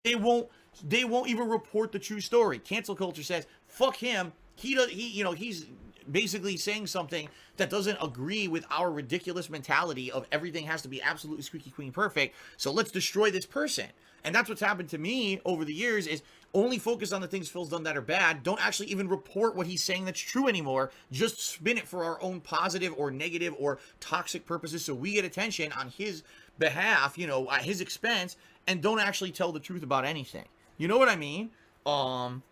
They won't even report the true story. Cancel culture says, fuck him. He's basically saying something that doesn't agree with our ridiculous mentality of everything has to be absolutely squeaky clean perfect. So let's destroy this person. And that's what's happened to me over the years is only focus on the things Phil's done that are bad. Don't actually even report what he's saying that's true anymore. Just spin it for our own positive or negative or toxic purposes so we get attention on his behalf, at his expense, and don't actually tell the truth about anything. You know what I mean? And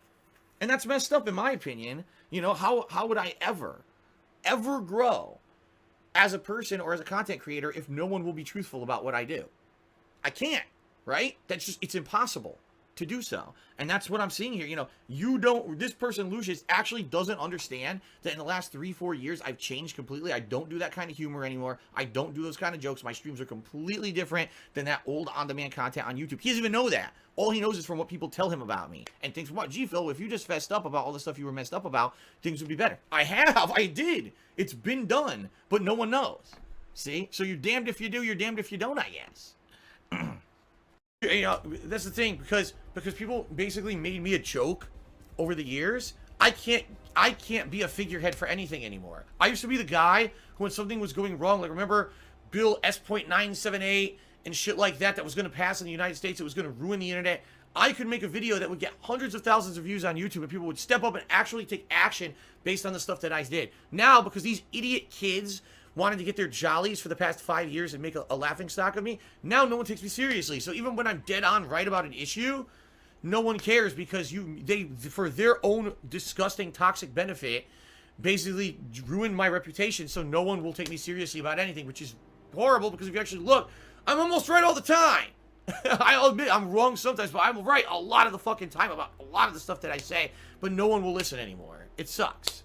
that's messed up in my opinion. How would I ever grow as a person or as a content creator if no one will be truthful about what I do? I can't, right? It's impossible to do so. And that's what I'm seeing here. This person, Lucius, actually doesn't understand that in the last 3-4 years, I've changed completely. I don't do that kind of humor anymore. I don't do those kind of jokes. My streams are completely different than that old on-demand content on YouTube. He doesn't even know that. All he knows is from what people tell him about me and thinks, what, gee, Phil, if you just fessed up about all the stuff you were messed up about, things would be better. I did. It's been done, but no one knows. See? So you're damned if you do, you're damned if you don't, I guess. That's the thing, because people basically made me a joke over the years. I can't be a figurehead for anything anymore. I used to be the guy who, when something was going wrong, like remember Bill S.978 and shit like that was going to pass in the United States, it was going to ruin the internet. I could make a video that would get hundreds of thousands of views on YouTube and people would step up and actually take action based on the stuff that I did. Now, because these idiot kids wanted to get their jollies for the past 5 years and make a laughing stock of me, now no one takes me seriously. So even when I'm dead on right about an issue, no one cares because they for their own disgusting toxic benefit basically ruined my reputation, so no one will take me seriously about anything, which is horrible because if you actually look, I'm almost right all the time. I'll admit I'm wrong sometimes, but I'm right a lot of the fucking time about a lot of the stuff that I say, but no one will listen anymore. It sucks.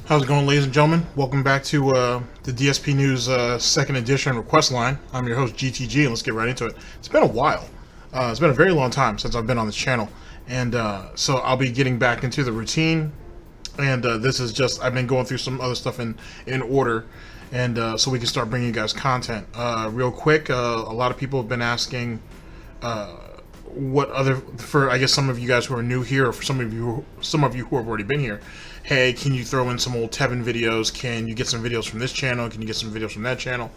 How's it going, ladies and gentlemen? Welcome back to the DSP News second edition request line. I'm your host, GTG, and let's get right into it. It's been a while. It's been a very long time since I've been on this channel, and so I'll be getting back into the routine. And this is just, I've been going through some other stuff in order, and so we can start bringing you guys content. Real quick, a lot of people have been asking what other, for I guess some of you guys who are new here, or for some of you who have already been here, hey, can you throw in some old Tevin videos? Can you get some videos from this channel? Can you get some videos from that channel?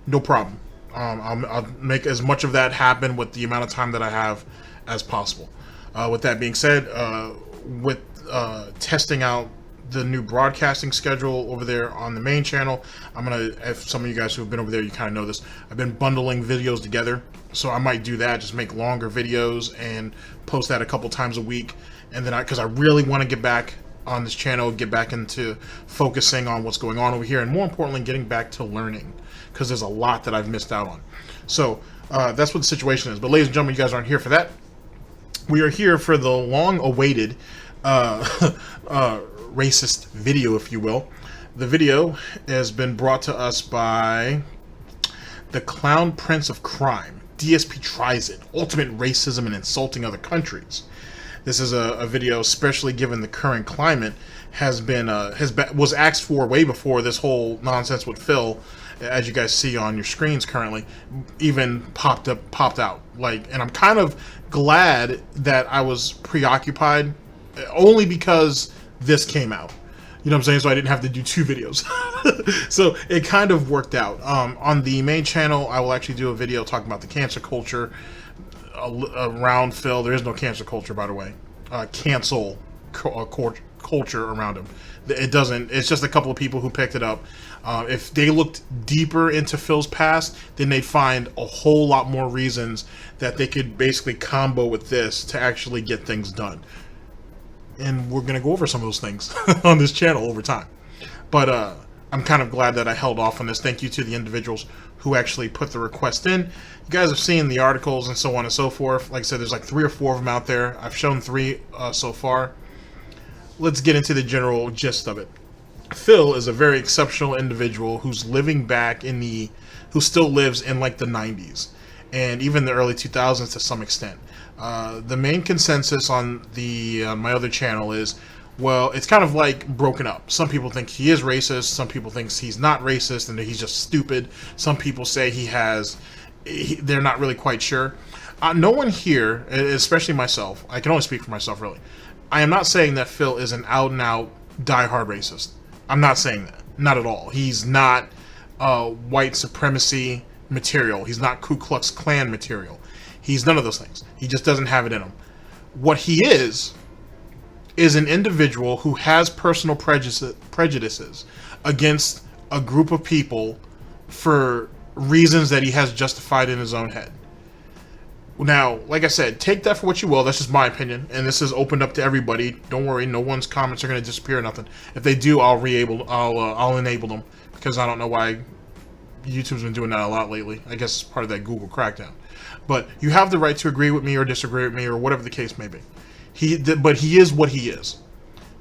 No problem. I'll make as much of that happen with the amount of time that I have as possible. With that being said, with testing out the new broadcasting schedule over there on the main channel, I'm gonna, if some of you guys who have been over there, you kind of know this, I've been bundling videos together, so I might do that, just make longer videos and post that a couple times a week. And then because I really want to get back on this channel, get back into focusing on what's going on over here, and more importantly, getting back to learning, because there's a lot that I've missed out on. So that's what the situation is. But ladies and gentlemen, you guys aren't here for that. We are here for the long-awaited racist video, if you will. The video has been brought to us by the Clown Prince of Crime. DSP tries it. Ultimate racism and insulting other countries. This is a video, especially given the current climate, was asked for way before this whole nonsense with Phil, as you guys see on your screens currently, even popped out. And I'm kind of glad that I was preoccupied, only because this came out. You know what I'm saying? So I didn't have to do 2 videos. So it kind of worked out. On the main channel, I will actually do a video talking about the cancer culture around Phil. There is no cancer culture, by the way. Cancel culture. culture around him. It doesn't. It's just a couple of people who picked it up. If they looked deeper into Phil's past, then they'd find a whole lot more reasons that they could basically combo with this to actually get things done. And we're gonna go over some of those things on this channel over time. But I'm kind of glad that I held off on this. Thank you to the individuals who actually put the request in. You guys have seen the articles and so on and so forth. Like I said, there's like 3 or 4 of them out there. I've shown 3 so far. Let's get into the general gist of it. Phil is a very exceptional individual who's living back in who still lives in like the 90s and even the early 2000s to some extent. The main consensus on my other channel is, well, it's kind of like broken up. Some people think he is racist. Some people think he's not racist and that he's just stupid. Some people say they're not really quite sure. No one here, especially myself, I can only speak for myself really. I am not saying that Phil is an out and out diehard racist. I'm not saying that. Not at all. He's not white supremacy material. He's not Ku Klux Klan material. He's none of those things. He just doesn't have it in him. What he is an individual who has personal prejudices against a group of people for reasons that he has justified in his own head. Now, like I said, take that for what you will. That's just my opinion, and this is opened up to everybody. Don't worry, no one's comments are going to disappear or nothing. If they do, I'll enable them, because I don't know why YouTube's been doing that a lot lately. I guess it's part of that Google crackdown. But you have the right to agree with me or disagree with me or whatever the case may be. But he is what he is.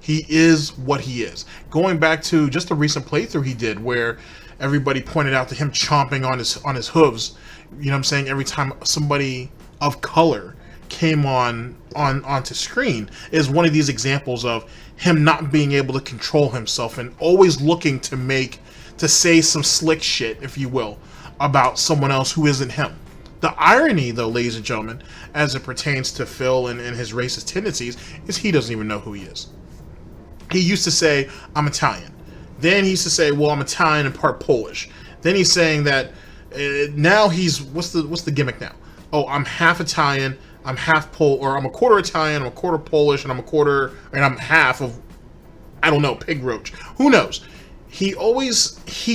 He is what he is. Going back to just a recent playthrough he did where everybody pointed out to him chomping on his hooves. You know what I'm saying? Every time somebody of color came onto screen is one of these examples of him not being able to control himself and always looking to say some slick shit, if you will, about someone else who isn't him. The irony, though, ladies and gentlemen, as it pertains to Phil and his racist tendencies, is he doesn't even know who he is. He used to say, I'm Italian. Then he used to say, well, I'm Italian and part Polish. Then he's saying that now he's, what's the gimmick now? Oh, I'm half Italian, I'm half or I'm a quarter Italian, I'm a quarter Polish, and I'm half of, I don't know, pig roach. Who knows? He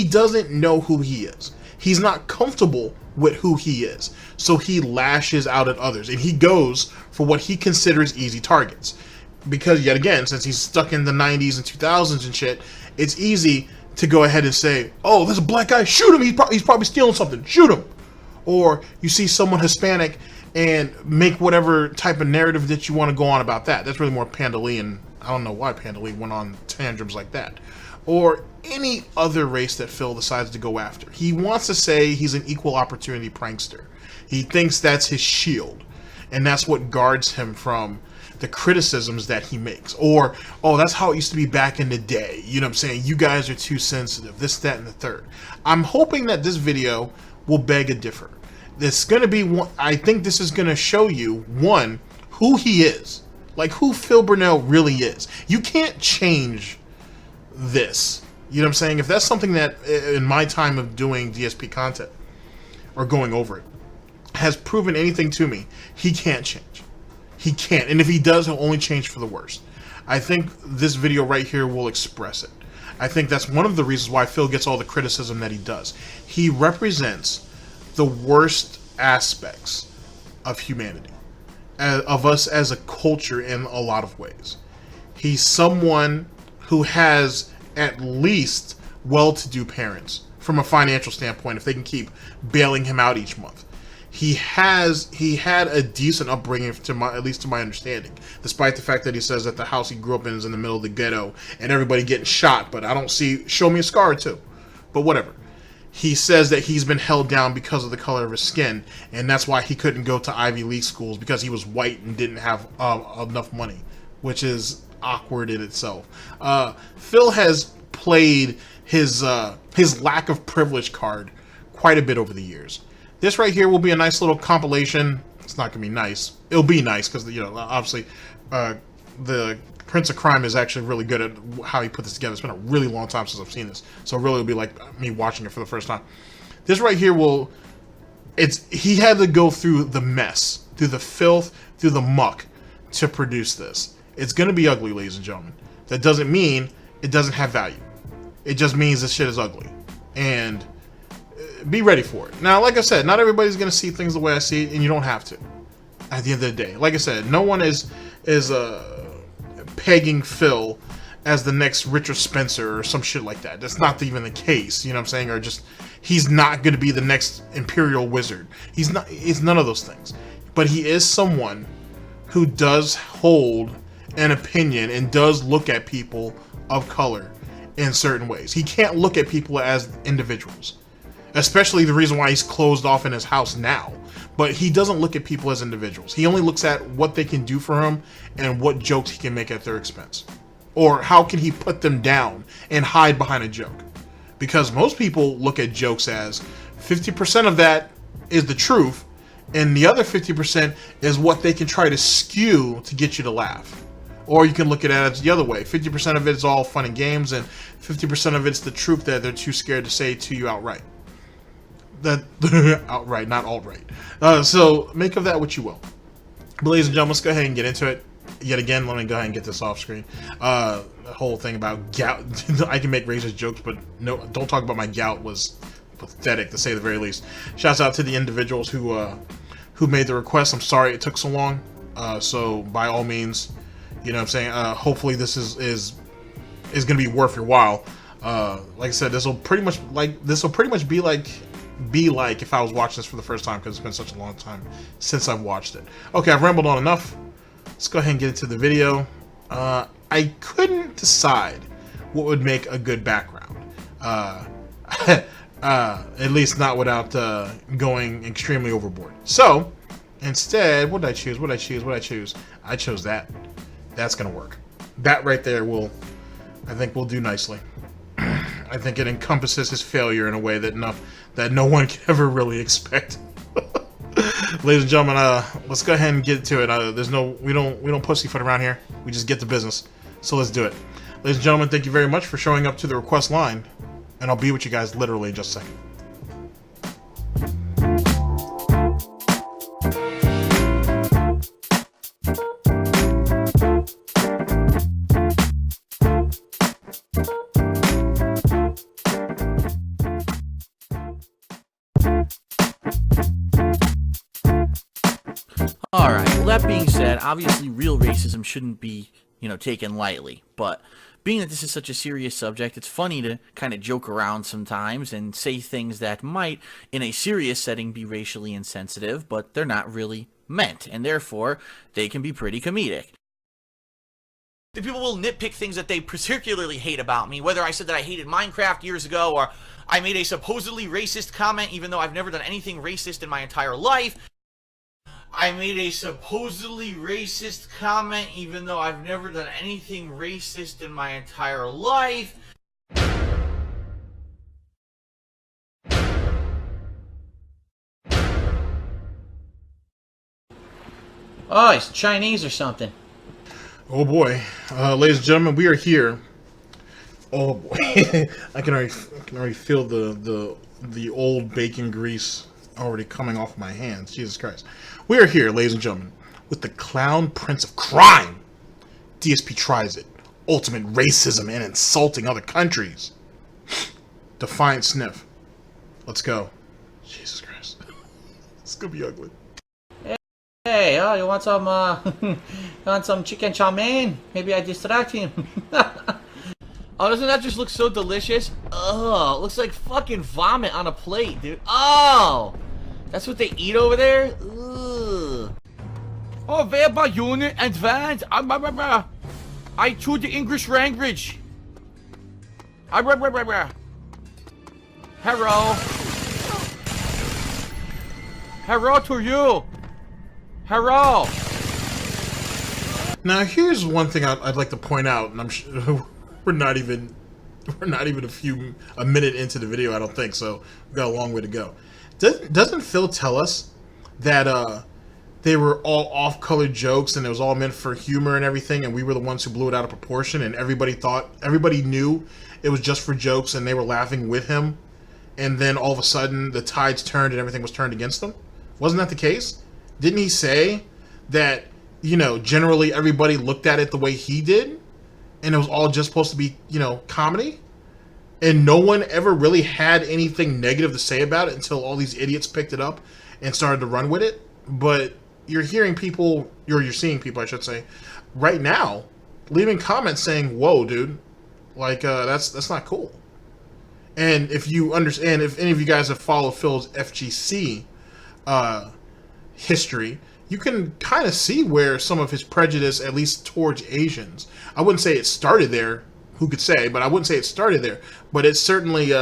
doesn't know who he is. He's not comfortable with who he is. So he lashes out at others, and he goes for what he considers easy targets. Because yet again, since he's stuck in the 90s and 2000s and shit, it's easy to go ahead and say, oh, there's a black guy, shoot him, he's probably stealing something, shoot him. Or you see someone Hispanic and make whatever type of narrative that you want to go on about that. That's really more Panda Lee, and I don't know why Panda Lee went on tantrums like that. Or any other race that Phil decides to go after. He wants to say he's an equal opportunity prankster. He thinks that's his shield, and that's what guards him from the criticisms that he makes. Or, oh, that's how it used to be back in the day. You know what I'm saying? You guys are too sensitive. This, that, and the third. I'm hoping that this video will beg a differ. It's going to be one, I think this is going to show you, one, who he is. Like, who Phil Burnell really is. You can't change this. You know what I'm saying? If that's something that, in my time of doing DSP content, or going over it, has proven anything to me, he can't change. He can't. And if he does, he'll only change for the worst. I think this video right here will express it. I think that's one of the reasons why Phil gets all the criticism that he does. He represents the worst aspects of humanity, of us as a culture in a lot of ways. He's someone who has at least well-to-do parents from a financial standpoint if they can keep bailing him out each month. He had a decent upbringing, at least to my understanding, despite the fact that he says that the house he grew up in is in the middle of the ghetto and everybody getting shot, but I don't show me a scar or two, but whatever. He says that he's been held down because of the color of his skin, and that's why he couldn't go to Ivy League schools, because he was white and didn't have enough money, which is awkward in itself. Phil has played his lack of privilege card quite a bit over the years. This right here will be a nice little compilation. It's not gonna be nice. It'll be nice because, you know, obviously the Prince of Crime is actually really good at how he put this together. It's been a really long time since I've seen this, so really it'll be like me watching it for the first time. This right here he had to go through the mess, through the filth, through the muck to produce this. It's gonna be ugly, ladies and gentlemen. That doesn't mean it doesn't have value. It just means this shit is ugly. And be ready for it. Now, like I said, not everybody's going to see things the way I see it, and you don't have to. At the end of the day, like I said, no one is pegging Phil as the next Richard Spencer or some shit like that. That's not even the case, you know what I'm saying? Or just, he's not going to be the next Imperial Wizard. He's none of those things. But he is someone who does hold an opinion and does look at people of color in certain ways. He can't look at people as individuals. Especially the reason why he's closed off in his house now. But he doesn't look at people as individuals. He only looks at what they can do for him and what jokes he can make at their expense. Or how can he put them down and hide behind a joke. Because most people look at jokes as 50% of that is the truth, and the other 50% is what they can try to skew to get you to laugh. Or you can look at it as the other way. 50% of it is all fun and games, and 50% of it's the truth that they're too scared to say to you outright. That outright, not alt-right. So make of that what you will. But ladies and gentlemen, let's go ahead and get into it. Yet again, let me go ahead and get this off screen. The whole thing about gout. I can make racist jokes, but no, don't talk about my gout was pathetic, to say the very least. Shouts out to the individuals who made the request. I'm sorry it took so long. So by all means, you know what I'm saying, hopefully this is going to be worth your while. Like I said, this will pretty much be like if I was watching this for the first time, because it's been such a long time since I've watched it. Okay, I've rambled on enough. Let's go ahead and get into the video. I couldn't decide what would make a good background. At least not without going extremely overboard. So instead, what did I choose? I chose that. That's gonna work. That right there I think will do nicely. I think it encompasses his failure in a way that no one can ever really expect. Ladies and gentlemen, let's go ahead and get to it. We don't pussyfoot around here. We just get to business. So let's do it. Ladies and gentlemen, thank you very much for showing up to the request line, and I'll be with you guys literally in just a second. Alright, well that being said, obviously real racism shouldn't be, taken lightly, but being that this is such a serious subject, it's funny to kind of joke around sometimes and say things that might, in a serious setting, be racially insensitive, but they're not really meant, and therefore, they can be pretty comedic. The people will nitpick things that they particularly hate about me, whether I said that I hated Minecraft years ago, or I made a supposedly racist comment even though I've never done anything racist in my entire life. I made a supposedly racist comment even though I've never done anything racist in my entire life. Oh, he's Chinese or something. Oh boy, ladies and gentlemen, we are here. Oh boy, I can already feel the old bacon grease already coming off my hands. Jesus Christ. We are here, ladies and gentlemen, with the clown prince of crime. DSP tries it. Ultimate racism and insulting other countries. Defiant sniff. Let's go. Jesus Christ. It's gonna be ugly. Hey, oh, you want some, you want some chicken chow mein? Maybe I distract him. Oh, doesn't that just look so delicious? Oh, it looks like fucking vomit on a plate, dude. Oh! That's what they eat over there? Ugh. Oh, Verba Unit Advanced. I choose the English language. Hello. Hello to you. Hello. Now, here's one thing I'd like to point out, and I'm sure we're not even a minute into the video, I don't think, so we've got a long way to go. Doesn't Phil tell us that they were all off-color jokes and it was all meant for humor and everything, and we were the ones who blew it out of proportion, and everybody knew it was just for jokes and they were laughing with him, and then all of a sudden the tides turned and everything was turned against them? Wasn't that the case? Didn't he say that, generally everybody looked at it the way he did? and it was all just supposed to be, you know, comedy, and no one ever really had anything negative to say about it until all these idiots picked it up and started to run with it. But you're hearing people, or you're seeing people, I should say, right now, leaving comments saying, "Whoa, dude, like that's not cool." And if you understand, if any of you guys have followed Phil's FGC history, you can kind of see where some of his prejudice, at least towards Asians, I wouldn't say it started there. Who could say? But I wouldn't say it started there. But it certainly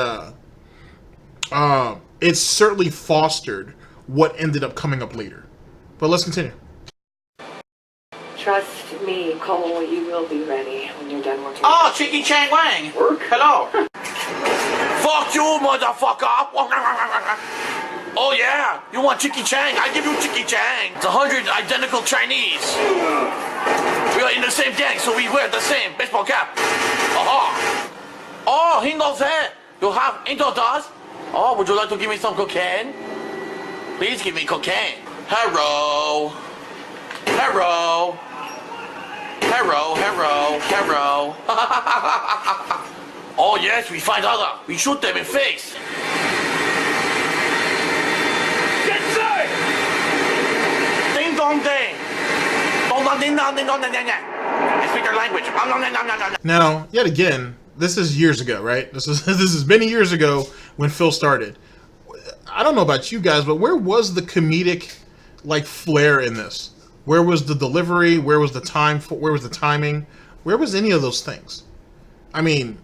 fostered what ended up coming up later. But let's continue. Trust me, Cole, you will be ready when you're done working. Oh, Chicky Chang Wang. Work? Hello. Fuck you, motherfucker. Oh, yeah. You want Chicky Chang? I give you Chicky Chang. It's 100 identical Chinese. We are in the same gang, so we wear the same baseball cap. Oh, he knows it. You have Indo does? Oh, would you like to give me some cocaine? Please give me cocaine. Hello. Hello. Hello, hello, hello. Oh yes, we find other. We shoot them in face. Get safe! Ding dong ding. Dong dong ding dong ding dong ding ding. I speak their language. Now, yet again, this is years ago, right? This is many years ago when Phil started. I don't know about you guys, but where was the comedic like flair in this? Where was the delivery? Where was the time? Where was the timing? Where was any of those things? I mean,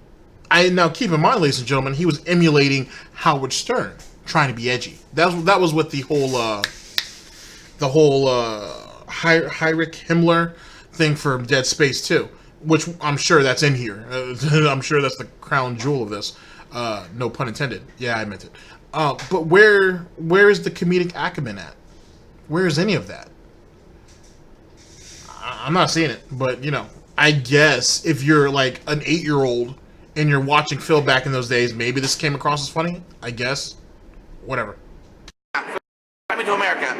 now keep in mind, ladies and gentlemen, he was emulating Howard Stern, trying to be edgy. That was what the whole Heinrich Himmler thing for Dead Space 2, which I'm sure that's in here. I'm sure that's the crown jewel of this. No pun intended. Yeah, I meant it. But where is the comedic acumen at? Where is any of that? I'm not seeing it, but you know, I guess if you're like an 8-year-old and you're watching Phil back in those days, maybe this came across as funny. I guess, whatever. Coming to America.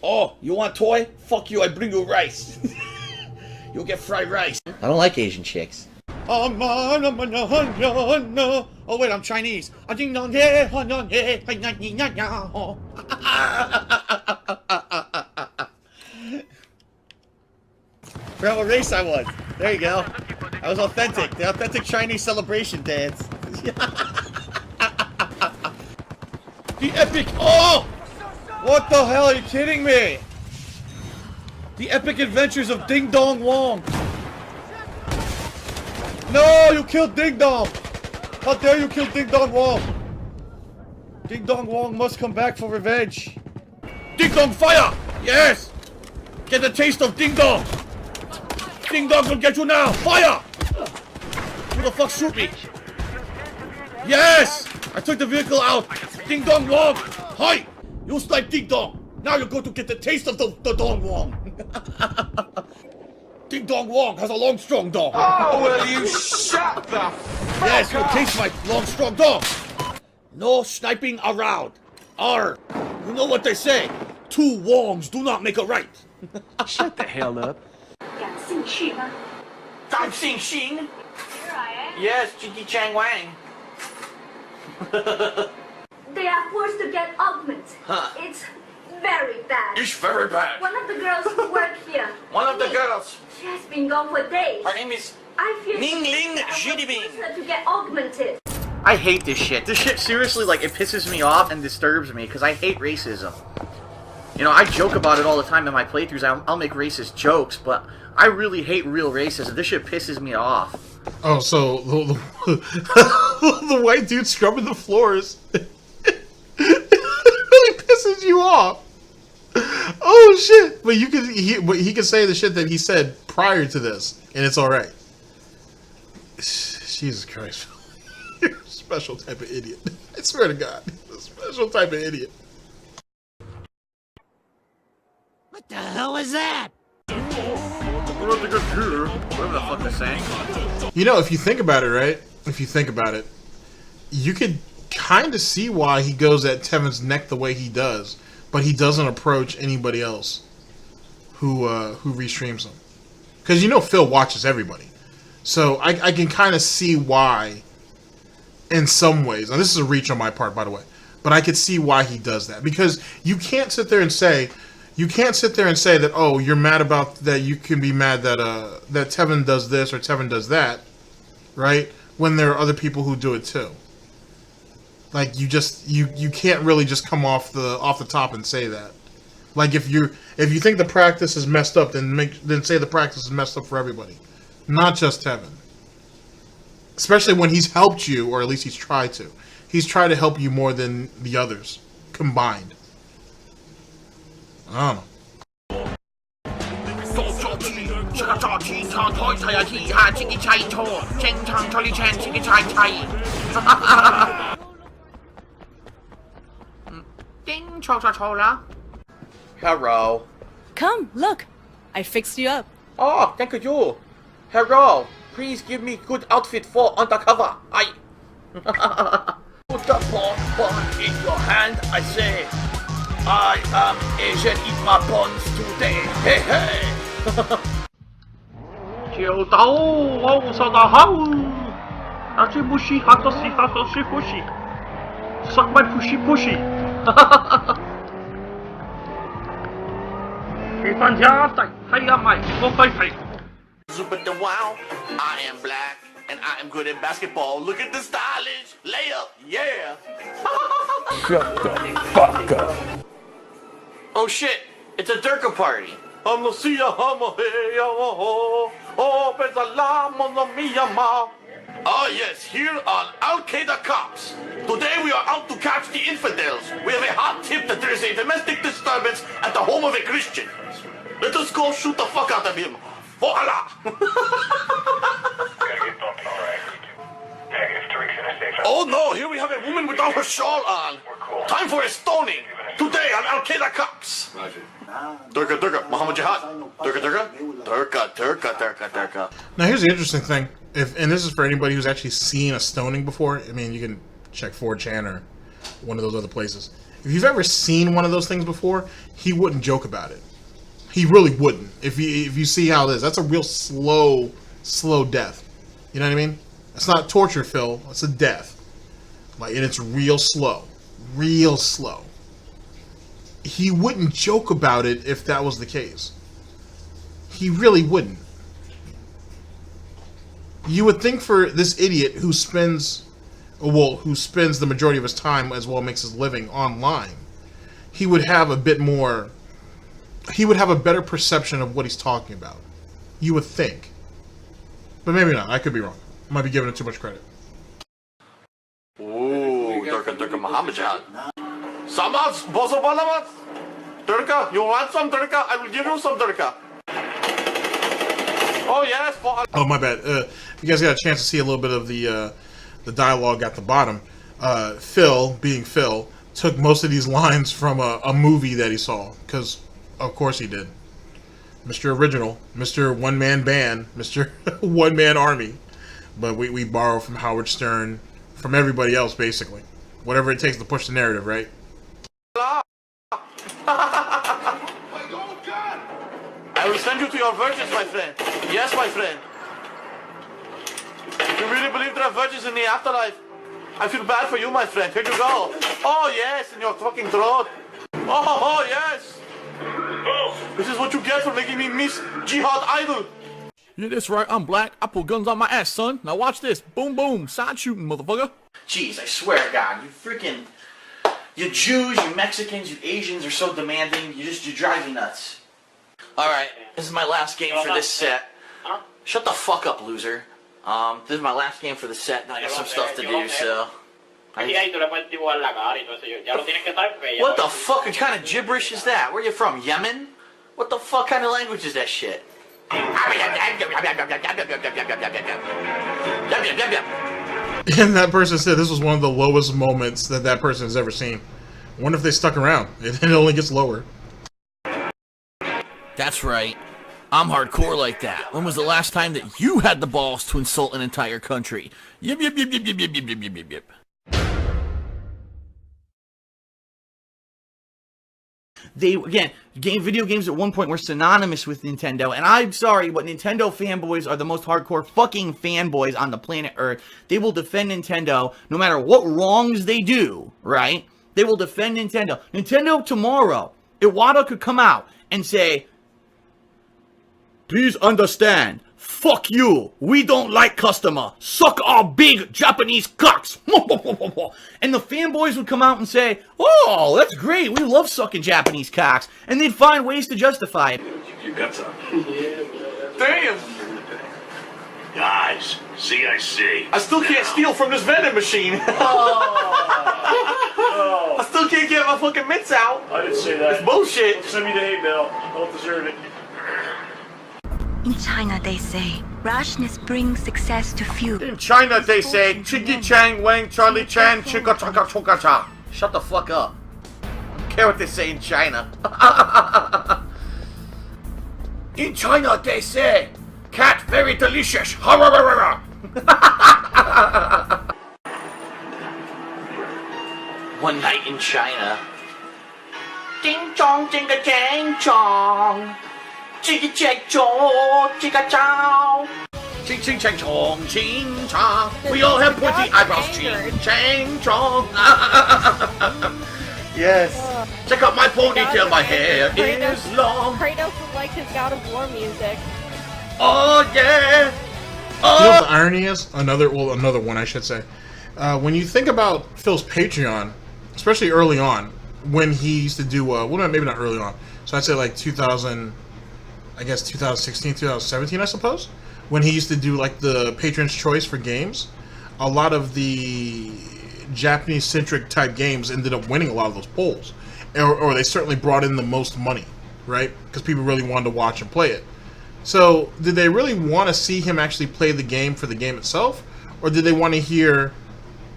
Oh, you want toy? Fuck you! I bring you rice. You'll get fried rice. I don't like Asian chicks. Oh wait, I'm Chinese. Forgot what race I was. There you go. I was authentic. The authentic Chinese celebration dance. The epic. Oh! What the hell? Are you kidding me? The epic adventures of Ding Dong Wong. No, you killed Ding Dong! How dare you kill Ding Dong Wong! Ding Dong Wong must come back for revenge. Ding Dong fire! Yes! Get the taste of Ding Dong! Ding Dong will get you now! Fire! Who the fuck shoot me? Yes! I took the vehicle out! Ding Dong Wong! Hi! You snipe Ding Dong! Now you're going to get the taste of the Dong Wong! Ding Dong Wong has a long, strong dong. Oh, will you shut the fuck Yes, you up? taste my long, strong dong. No sniping around. R. You know what they say. 2 Wongs do not make a right. Shut the hell up. 感兴趣吗? Dang Xing Xing. Here I am. Yes, Jiggy Chang Wang. They are forced to get augment. Huh. It's very bad. It's very bad. One of the girls who work here. One of the girls. She has been gone for days. Her name is I feel Ning Ling I will Jidibing. force her to get augmented. I hate this shit. This shit seriously, like, it pisses me off and disturbs me because I hate racism. You know, I joke about it all the time in my playthroughs. I'll make racist jokes, but I really hate real racism. This shit pisses me off. Oh, so the white dude scrubbing the floors really pisses you off. Oh shit! But he can say the shit that he said prior to this, and it's all right. Jesus Christ! You're a special type of idiot. I swear to God, a special type of idiot. What the hell is that? Whatever the fuck they're saying. You know, if you think about it, right? If you think about it, you could kind of see why he goes at Tevin's neck the way he does. but he doesn't approach anybody else who restreams them. Because Phil watches everybody. So I can kind of see why, in some ways. Now, this is a reach on my part, by the way. But I could see why he does that. Because you can't sit there and say that, oh, you're mad about that. You can be mad that that Tevin does this or Tevin does that, right? When there are other people who do it too. Like you can't really just come off the top and say that. Like if you think the practice is messed up, then say the practice is messed up for everybody, not just Tevin. Especially when he's helped you, or at least he's tried to. He's tried to help you more than the others combined. I don't know. Hello. Come, look. I fixed you up. Oh, thank you. Hello. Please give me good outfit for undercover. Put the bun in your hand, I say. I am Asian, eat my buns today. Hey, hey. 就到我上大好，那这不是哈多西哈多西呼吸，suck my pushy pushy， 哈哈哈哈。去翻家仔，睇下咪我快睇。 Super the wow, I am black and I am good at basketball. Look at the stylish layup, yeah. Shut the fuck up. Oh shit, it's a Durka party. Oh yes, here on Al Qaeda Cops. Today we are out to catch the infidels. We have a hot tip that there is a domestic disturbance at the home of a Christian. Let us go shoot the fuck out of him. Voila! Oh no, here we have a woman without her shawl on. Time for a stoning. Today on Al Qaeda Cops. Durka, Muhammad Jihad. Durka. Now here's the interesting thing. And this is for anybody who's actually seen a stoning before. I mean, you can check 4chan or one of those other places. If you've ever seen one of those things before, he wouldn't joke about it. He really wouldn't. If you see how it is, that's a real slow death. You know what I mean? It's not torture, Phil. It's a death. And it's real slow. He wouldn't joke about it if that was the case. He really wouldn't. You would think for this idiot who spends the majority of his time as well makes his living online, he would have a bit more. He would have a better perception of what he's talking about. You would think. But maybe not. I could be wrong. I might be giving it too much credit. Ooh, Durka Muhammad Jihad. Samaz, bozo balamat. Durka, you want some Durka? I will give you some Durka. Oh yes. Oh, my bad. If you guys got a chance to see a little bit of the dialogue at the bottom, Phil, being Phil, took most of these lines from a movie that he saw. Because, of course he did. Mr. Original, Mr. One-Man Band, Mr. One-Man Army. But we borrow from Howard Stern, from everybody else, basically. Whatever it takes to push the narrative, right? I will send you to your virgins, my friend. Yes, my friend. You really believe there are virgins in the afterlife? I feel bad for you, my friend. Here you go. Oh, yes, in your fucking throat. Oh, yes. This is what you get for making me miss Jihad Idol. Yeah, that's right. I'm black. I pull guns on my ass, son. Now watch this. Boom, boom. Side shooting, motherfucker. Jeez, I swear to God, you Jews, you Mexicans, you Asians are so demanding. You drive me nuts. Alright, this is my last game for this set. Shut the fuck up, loser. This is my last game for the set, and I got some stuff to do, so... What the fuck kind of gibberish is that? Where are you from, Yemen? What the fuck kind of language is that shit? And that person said this was one of the lowest moments that person has ever seen. I wonder if they stuck around. It only gets lower. That's right. I'm hardcore like that. When was the last time that you had the balls to insult an entire country? Yip, yip, yip, yip, yip, yip, yip, yip, yip, yip. Video games at one point were synonymous with Nintendo, and I'm sorry, but Nintendo fanboys are the most hardcore fucking fanboys on the planet Earth. They will defend Nintendo no matter what wrongs they do, right? They will defend Nintendo. Nintendo tomorrow, Iwata could come out and say, please understand, fuck you, we don't like customer, suck our big Japanese cocks. And the fanboys would come out and say, oh, that's great, we love sucking Japanese cocks. And they'd find ways to justify it. You got some. Damn. Guys, see, I see. I still can't steal from this vending machine. I still can't get my fucking mitts out. I didn't say that. It's bullshit. Send me the hay bale. I don't deserve it. In China, they say, rashness brings success to few. In China, they say, Chiggy Chang Wang Charlie Chan Chicka Chaka Choka Cha. Shut the fuck up. I don't care what they say in China. In China, they say, cat very delicious. One night in China. Ding chong, jinga jang chong. Jiggy jack chong, jigga chow. Ching ching chang chong, ching chong. We all have pointy eyebrows. Ching chang chong. Yes. Check out my ponytail. My hair is long. Kratos would like his God of War music. Oh yeah. You know what the irony is? Another one I should say. When you think about Phil's Patreon, especially early on, when he used to do, well, maybe not early on. So I'd say like 2016, 2017, I suppose. When he used to do like the Patron's Choice for games, a lot of the Japanese-centric type games ended up winning a lot of those polls. Or they certainly brought in the most money, right? Because people really wanted to watch and play it. So, did they really want to see him actually play the game for the game itself? Or did they want to hear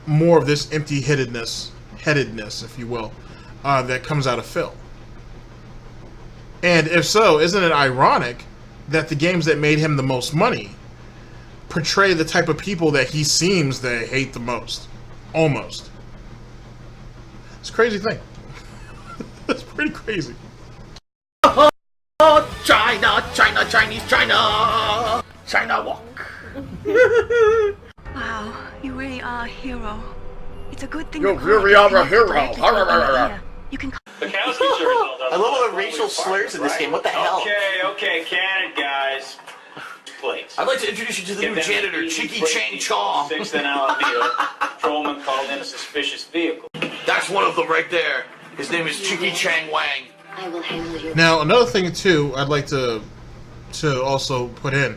more of this empty-headedness, if you will, that comes out of Phil? And if so, isn't it ironic that the games that made him the most money portray the type of people that he seems to hate the most? Almost. It's a crazy thing. It's pretty crazy. China, China, Chinese, China. China walk. Wow, you really are a hero. It's a good thing You to call really it are a connected hero. directly to the ear. You can The cows get your result. I love all the racial slurs in this game. What the hell? Okay, can it, guys. Please. I'd like to introduce you to the new janitor, Chicky Chang Chong. 6 an hour deal. Patrolman called in a suspicious vehicle. That's one of them right there. His name is Chicky Chang Wang. I will handle your... Now, another thing too, I'd like to also put in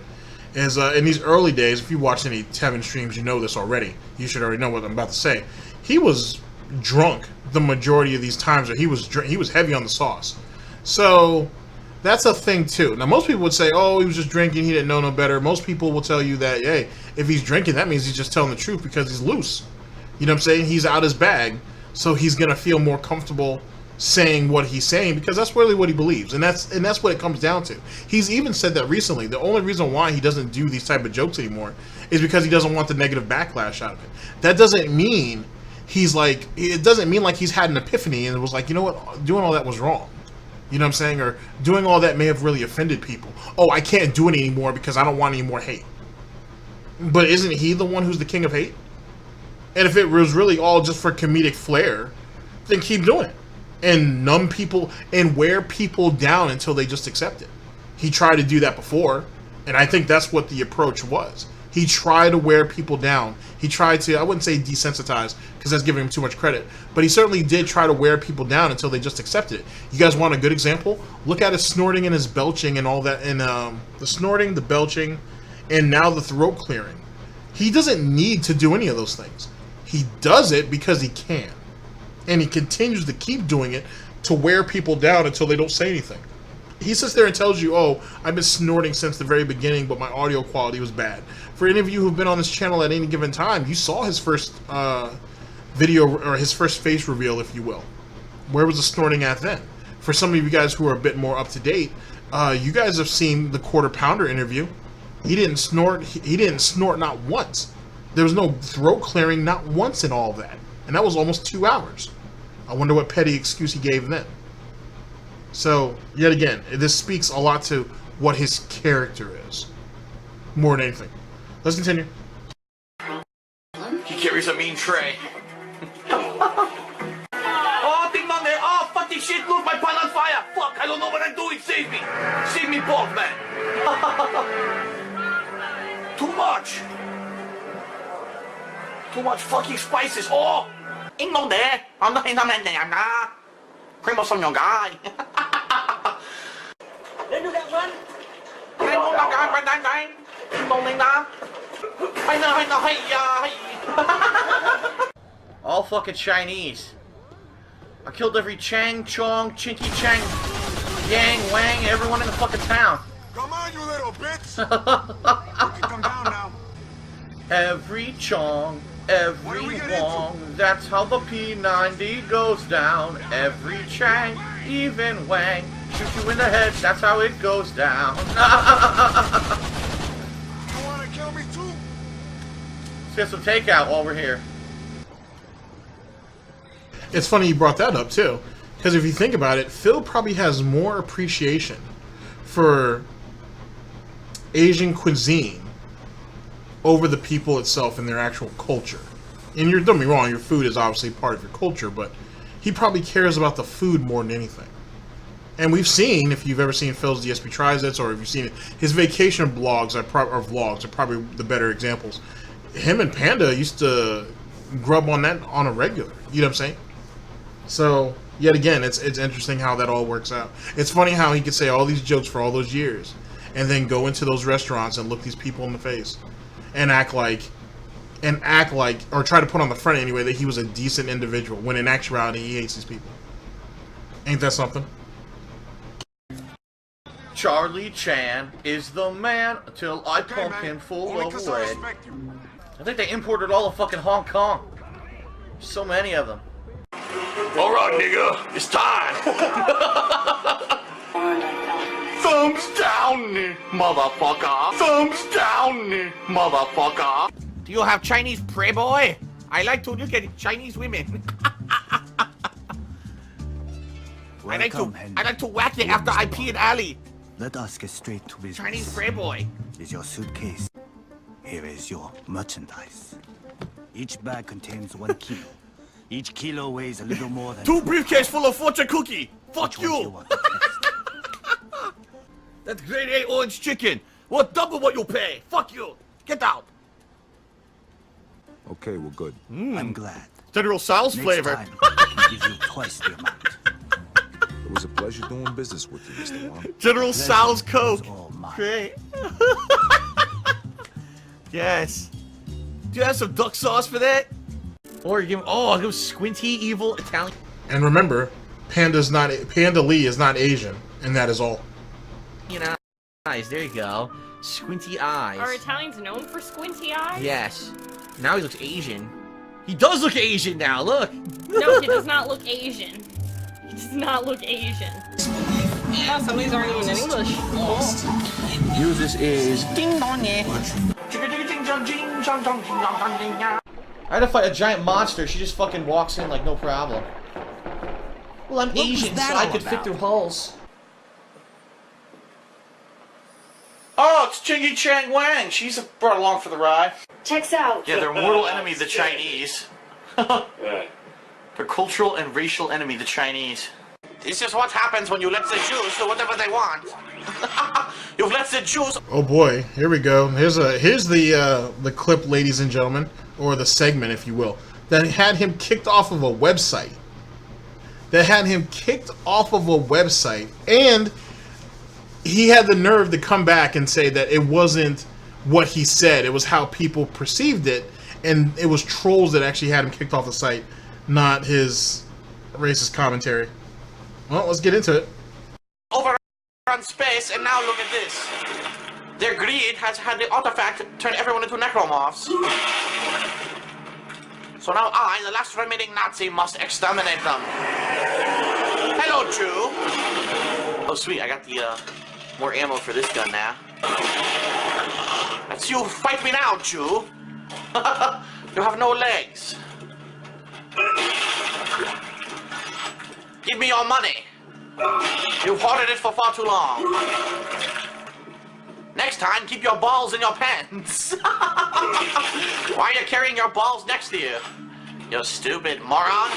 is in these early days. If you watch any Tevin streams, you know this already. You should already know what I'm about to say. He was drunk the majority of these times, or he was heavy on the sauce. So that's a thing too. Now, most people would say, "Oh, he was just drinking. He didn't know no better." Most people will tell you that, hey, if he's drinking, that means he's just telling the truth because he's loose. You know what I'm saying? He's out his bag, so he's gonna feel more comfortable saying what he's saying because that's really what he believes, and that's what it comes down to. He's even said that recently. The only reason why he doesn't do these type of jokes anymore is because he doesn't want the negative backlash out of it. That doesn't mean it doesn't mean like he's had an epiphany and it was like, you know what, doing all that was wrong. You know what I'm saying? Or doing all that may have really offended people. Oh, I can't do it anymore because I don't want any more hate. But isn't he the one who's the king of hate? And if it was really all just for comedic flair, then keep doing it. And numb people and wear people down until they just accept it. He tried to do that before, and I think that's what the approach was. He tried to wear people down. He tried to, I wouldn't say desensitize, because that's giving him too much credit, but he certainly did try to wear people down until they just accepted it. You guys want a good example? Look at his snorting and his belching and all that, and the snorting, the belching, and now the throat clearing. He doesn't need to do any of those things. He does it because he can. And he continues to keep doing it to wear people down until they don't say anything. He sits there and tells you, oh, I've been snorting since the very beginning, but my audio quality was bad. For any of you who've been on this channel at any given time, you saw his first video, or his first face reveal, if you will. Where was the snorting at then? For some of you guys who are a bit more up to date, you guys have seen the Quarter Pounder interview. He didn't snort. He didn't snort not once. There was no throat clearing not once in all of that. And that was almost 2 hours. I wonder what petty excuse he gave then. So, yet again, this speaks a lot to what his character is, more than anything. Let's continue. He carries a mean tray. Oh, tingnan there! Oh, fucking shit! Look, my pan on fire! Fuck! I don't know what I'm doing. Save me! Save me, both, man! Too much! Too much fucking spices! Oh! Tingnan there! I'm not in the man there, nah! Cream of some young guy! Then do that one. All fucking Chinese. I killed every Chang, Chong, Chinky, Chang, Yang, Wang, everyone in the fucking town. Come on, you little bitch! You can come down now. Every Chong, every Wong, that's how the P90 goes down. Every Chang, even Wang, shoot you in the head, that's how it goes down. You wanna kill me too? Let's get some takeout while we're here. It's funny you brought that up too, because if you think about it, Phil probably has more appreciation for Asian cuisine over the people itself and their actual culture. And don't get me wrong, your food is obviously part of your culture, but he probably cares about the food more than anything. And we've seen, if you've ever seen Phil's DSP Tries It, or if you've seen it, his vacation blogs or vlogs are probably the better examples. Him and Panda used to grub on that on a regular. You know what I'm saying? So, yet again, it's interesting how that all works out. It's funny how he could say all these jokes for all those years, and then go into those restaurants and look these people in the face, and act like, or try to put on the front anyway, that he was a decent individual, when in actuality he hates these people. Ain't that something? Charlie Chan is the man till I pump him full of lead. I think they imported all of fucking Hong Kong. So many of them. Alright, nigga, it's time! Thumbs down, motherfucker! Thumbs down, motherfucker! Do you have Chinese prey boy? I like to look at Chinese women. I like to whack it after I pee in alley. Let us get straight to business. Chinese prey boy. Is your suitcase. Here is your merchandise. Each bag contains 1 kilo. Each kilo weighs a little more than 2 briefcase full of fortune cookie. Fuck Which one do you. want? That's grade A orange chicken. What double what you pay? Fuck you. Get out. Okay, we're good. I'm glad. General Sal's Next flavor. time, I can give you twice the amount. It was a pleasure doing business with you, Mr. Wong. General Sal's Coke. It's all mine. Great. Yes. Do you have some duck sauce for that? Or give him, I'll give him squinty evil Italian. And remember, Panda Lee is not Asian, and that is all. Eyes, there you go. Squinty eyes. Are Italians known for squinty eyes? Yes. Now he looks Asian. He does look Asian now, look! No, he does not look Asian. He does not look Asian. Yeah, some of these aren't even in English. Oh. This is ding dong. I had to fight a giant monster, she just fucking walks in like no problem. Well, I'm Asian, so I could fit through hulls. Oh, it's Chingy Chang Wang. She's brought along for the ride. Checks out. Yeah, their mortal enemy, the Chinese. Their cultural and racial enemy, the Chinese. This is what happens when you let the Jews do whatever they want. You've let the Jews. Oh boy, here we go. Here's the clip, ladies and gentlemen, or the segment, if you will, that had him kicked off of a website. And he had the nerve to come back and say that it wasn't what he said, it was how people perceived it, and it was trolls that actually had him kicked off the site, not his racist commentary. Well, let's get into it. Overrun space, and now look at this. Their greed has had the artifact turn everyone into necromorphs. So now I, the last remaining Nazi, must exterminate them. Hello, Jew. Oh, sweet, I got the, more ammo for this gun now. That's you, fight me now, Jew. You have no legs. Give me your money. You've hoarded it for far too long. Next time, keep your balls in your pants. Why are you carrying your balls next to you? You stupid moron.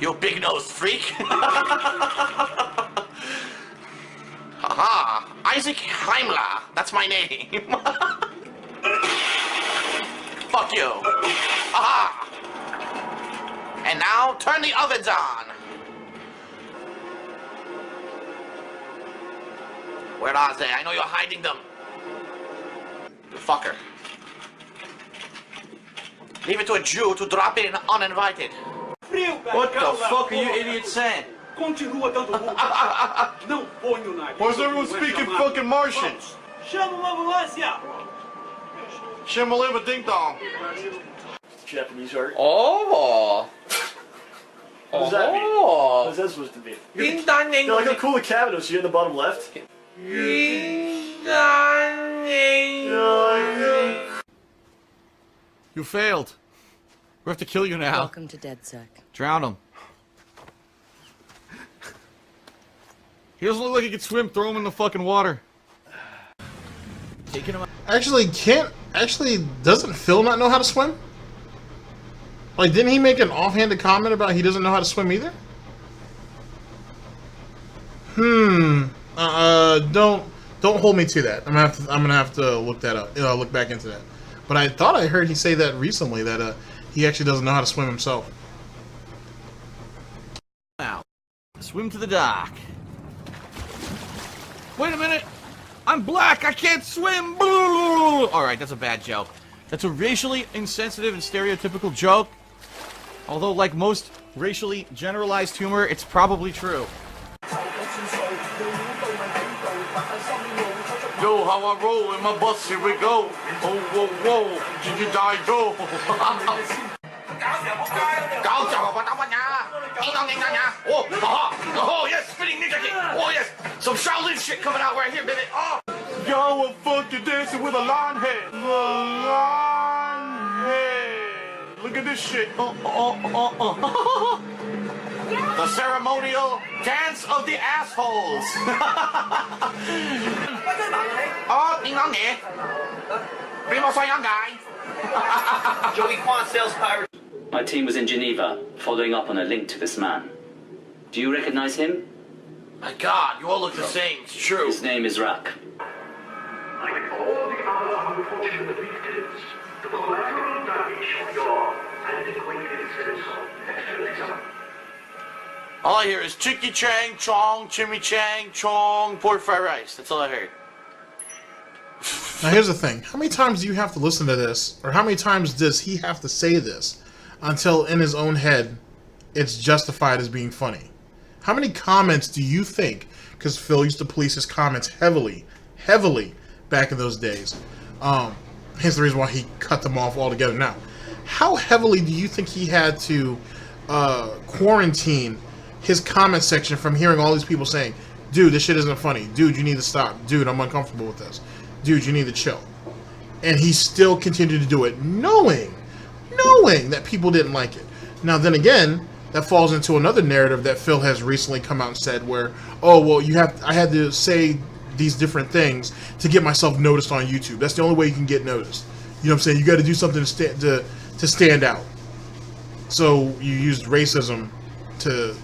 You big-nosed freak. Haha, Isaac Heimler. That's my name. Fuck you. Aha. And now, turn the ovens on. Where are they? I know you're hiding them. You fucker. Leave it to a Jew to drop in uninvited. What the fuck are you idiots saying? Continua dando multa. Não ponho na Why is everyone speaking fucking Martian? Chama uma ambulância. Shimalima ding dong. Japanese art. Oh. What does that mean? Oh. What's that supposed to be? Ding dong ding. Yeah, like how cool the cabin is. You in the bottom left? Ding dong ding. You failed. We have to kill you now. Welcome to DedSec. Drown him. He doesn't look like he can swim. Throw him in the fucking water. Taking him out. Actually, doesn't Phil not know how to swim? Like, didn't he make an offhanded comment about he doesn't know how to swim either? Don't hold me to that. I'm gonna have to look that up. Look back into that. But I thought I heard he say that recently that he actually doesn't know how to swim himself. Now, swim to the dock. Wait a minute! I'm black! I can't swim! Alright, that's a bad joke. That's a racially insensitive and stereotypical joke. Although, like most racially generalized humor, it's probably true. Yo, how I roll in my bus, here we go. Oh, whoa, whoa, did you die, Joe? Oh, yes, spinning ninja kick. Oh, yes, some Shaolin shit coming out right here, baby. Oh. Yo, what fuck you dancing with a lion head? Lion head. Look at this shit. The ceremonial dance of the assholes. Oh, ding dong ding. Primo soy young guy. Joey Kwan sells pirates. My team was in Geneva, following up on a link to this man. Do you recognize him? My God, you all look the same. It's true. His name is Rak. Like all the other unfortunate victims, the collateral damage of your antiquated sense of nationalism. All I hear is Chicky Chang, Chong, Chimichang, Chong, pork fried rice. That's all I heard. Now here's the thing. How many times do you have to listen to this? Or how many times does he have to say this until in his own head it's justified as being funny? How many comments do you think, because Phil used to police his comments heavily back in those days. Hence the reason why he cut them off altogether. Now, how heavily do you think he had to quarantine his comment section from hearing all these people saying, dude, this shit isn't funny. Dude, you need to stop. Dude, I'm uncomfortable with this. Dude, you need to chill. And he still continued to do it, knowing that people didn't like it. Now, then again, that falls into another narrative that Phil has recently come out and said where, oh, well, I had to say these different things to get myself noticed on YouTube. That's the only way you can get noticed. You know what I'm saying? You got to do something to stand out. So you used racism to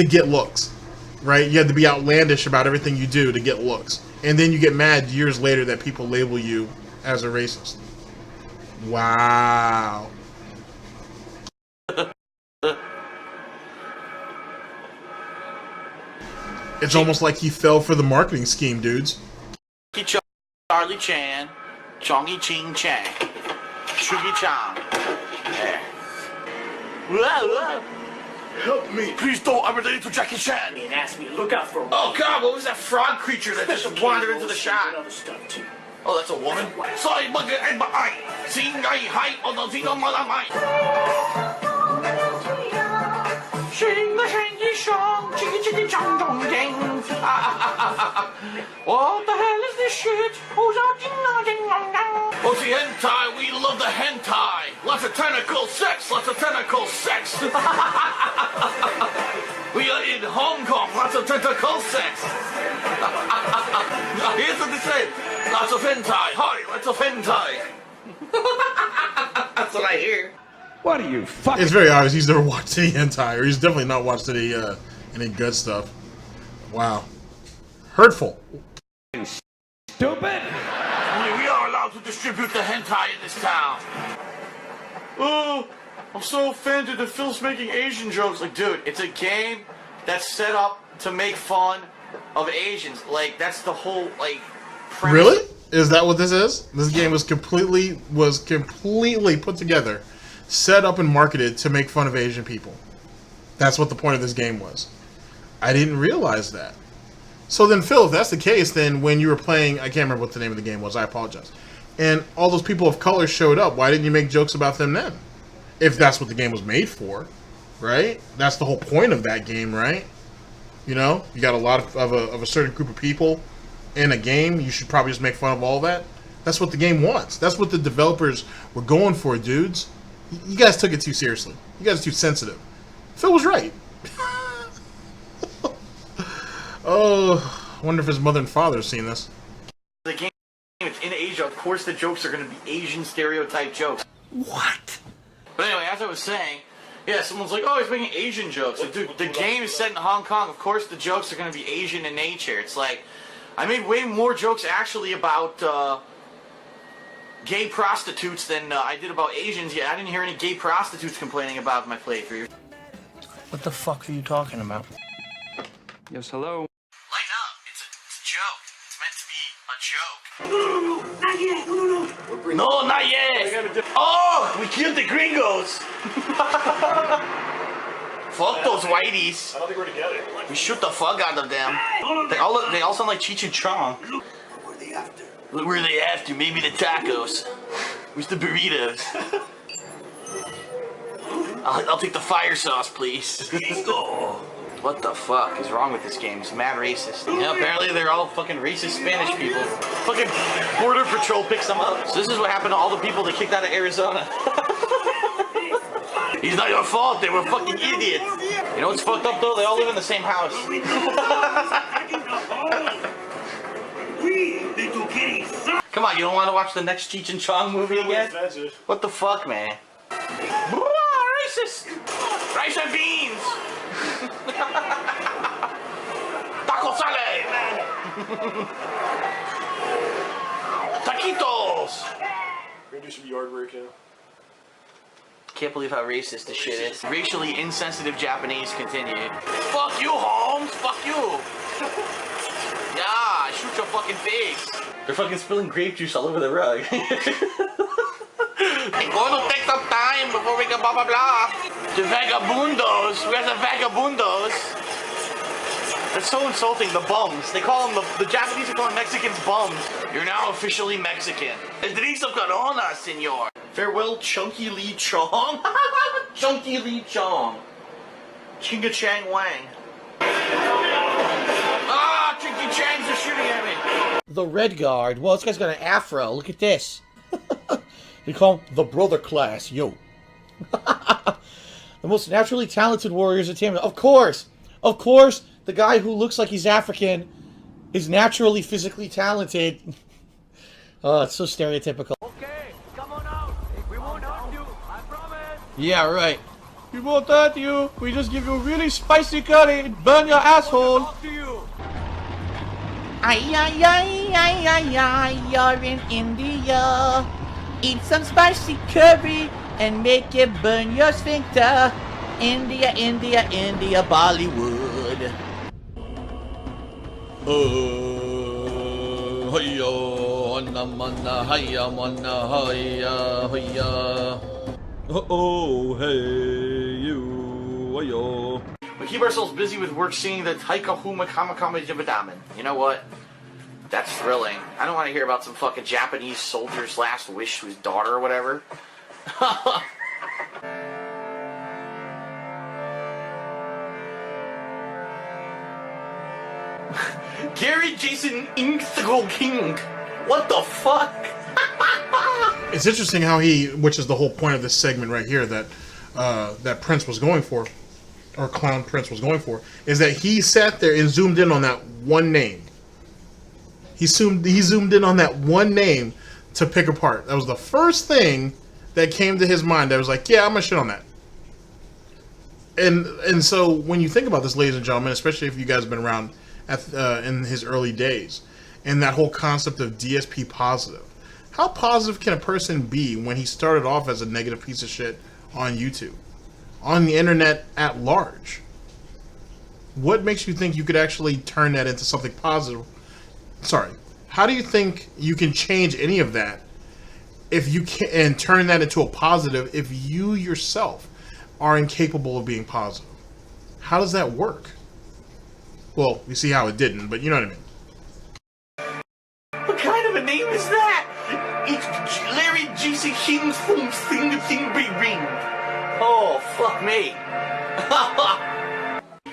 get looks, right? You had to be outlandish about everything you do to get looks. And then you get mad years later that people label you as a racist. Wow. It's almost like he fell for the marketing scheme, dudes. Charlie Chan, Chongy Ching Chang, Shugi Chang. There. Whoa. Help me. Please don't. I'm related to Jackie Chan. And asked me to look out for him. Oh God, what was that frog creature that just wandered into the shot? Oh, that's a woman? Sorry, bugger and my eye. Sing I high on the thing on my eye. Sing the shanky song, chicky chicky chong chong ding. What the hell is this shit? Who's out ding ding dong dong? Oh, the hentai, we love the hentai. Lots of tentacle sex, lots of tentacle sex. Hong Kong, lots of tentacle sex. Here's what they say. Lots of hentai. Hi, lots of hentai. That's what I hear. What are you fucking? It's very obvious he's never watched any hentai, or he's definitely not watched any good stuff. Wow. Hurtful. Stupid. We are allowed to distribute the hentai in this town. Oh, I'm so offended that Phil's making Asian jokes. Like, dude, it's a game that's set up to make fun of Asians. Like, that's the whole, like, premise. Really? Is that what this is? This game was completely put together, set up and marketed to make fun of Asian people. That's what the point of this game was. I didn't realize that. So then, Phil, if that's the case, then when you were playing, I can't remember what the name of the game was, I apologize, and all those people of color showed up, why didn't you make jokes about them then? If that's what the game was made for, right? That's the whole point of that game, right? You know, you got a lot of a certain group of people in a game, you should probably just make fun of all that. That's what the game wants. That's what the developers were going for, dudes. You guys took it too seriously. You guys are too sensitive. Phil was right. Oh, I wonder if his mother and father have seen this. The game, it's in Asia. Of course the jokes are going to be Asian stereotype jokes. What? But anyway, as I was saying, yeah, someone's like, oh, he's making Asian jokes. Like, dude, the game is set in Hong Kong. Of course the jokes are going to be Asian in nature. It's like, I made way more jokes actually about gay prostitutes than I did about Asians. Yeah, I didn't hear any gay prostitutes complaining about my playthrough. What the fuck are you talking about? Yes, hello. Lighten up. It's a joke. It's meant to be a joke. No, not yet. No, not yet. Oh, we killed the gringos. Fuck those whiteys. I don't think we're together. We shoot the fuck out of them. They all sound like Cheech and Chong. What are they after? What were they after? Maybe the tacos. Where's the burritos? I'll take the fire sauce, please. What the fuck is wrong with this game? It's mad racist. You know, apparently they're all fucking racist Spanish people. Fucking Border Patrol picks them up. So this is what happened to all the people that kicked out of Arizona. It's not your fault, they were fucking idiots. You know what's fucked up though? They all live in the same house. Come on, you don't want to watch the next Cheech and Chong movie again? What the fuck, man? Racist! Rice and beans! Taco salad! Taquitos! We're gonna do some yard work now. Can't believe how racist this shit is. Racially insensitive Japanese continued. Fuck you, Holmes! Fuck you! Yeah, shoot your fucking face! They're fucking spilling grape juice all over the rug. It's going to take some time before we can blah blah blah. The vagabundos! Where's the vagabundos? That's so insulting, the bums. They call them, the Japanese are calling Mexicans bums. You're now officially Mexican. Edrizo Corona, senor. Farewell, Chunky Lee Chong. Chunky Lee Chong. Chinga Chang Wang. Ah, Chinky Changs are shooting at me. The Red Guard. Well, this guy's got an afro. Look at this. They call him the Brother Class. Yo. The most naturally talented warriors of Tamil. Of course. Of course, the guy who looks like he's African is naturally physically talented. Oh, it's so stereotypical. Okay, come on out. We won't hurt you. I promise. Yeah, right. We won't hurt you. We just give you really spicy curry and burn your asshole. Talk to you. Ay, ay, ay, ay, ay, ay, you're in India. Eat some spicy curry and make it burn your sphincter. India, India, India, Bollywood. Hiya, manna, hiya, manna, hiya, hiya. Oh, hey, you, hiya. We keep ourselves busy with work singing the Taika Huma Kama Kama Jibadaman. You know what? That's thrilling. I don't want to hear about some fucking Japanese soldier's last wish to his daughter or whatever. Gary Jason Inkthgo King. What the fuck? It's interesting how he, which is the whole point of this segment right here, that that Prince was going for, or Clown Prince was going for, is that he sat there and zoomed in on that one name. He zoomed in on that one name to pick apart. That was the first thing that came to his mind. That was like, yeah, I'm gonna shit on that. And so when you think about this, ladies and gentlemen, especially if you guys have been around in his early days, and that whole concept of DSP positive, how positive can a person be when he started off as a negative piece of shit on YouTube, on the internet at large? What makes you think you could actually turn that into something positive? Sorry, how do you think you can change any of that if you can, and turn that into a positive if you yourself are incapable of being positive? How does that work? Well, you see how it didn't, but you know what I mean. What kind of a name is that? It's Larry J.C. King's Foom Thing Big Ring. Oh, fuck me.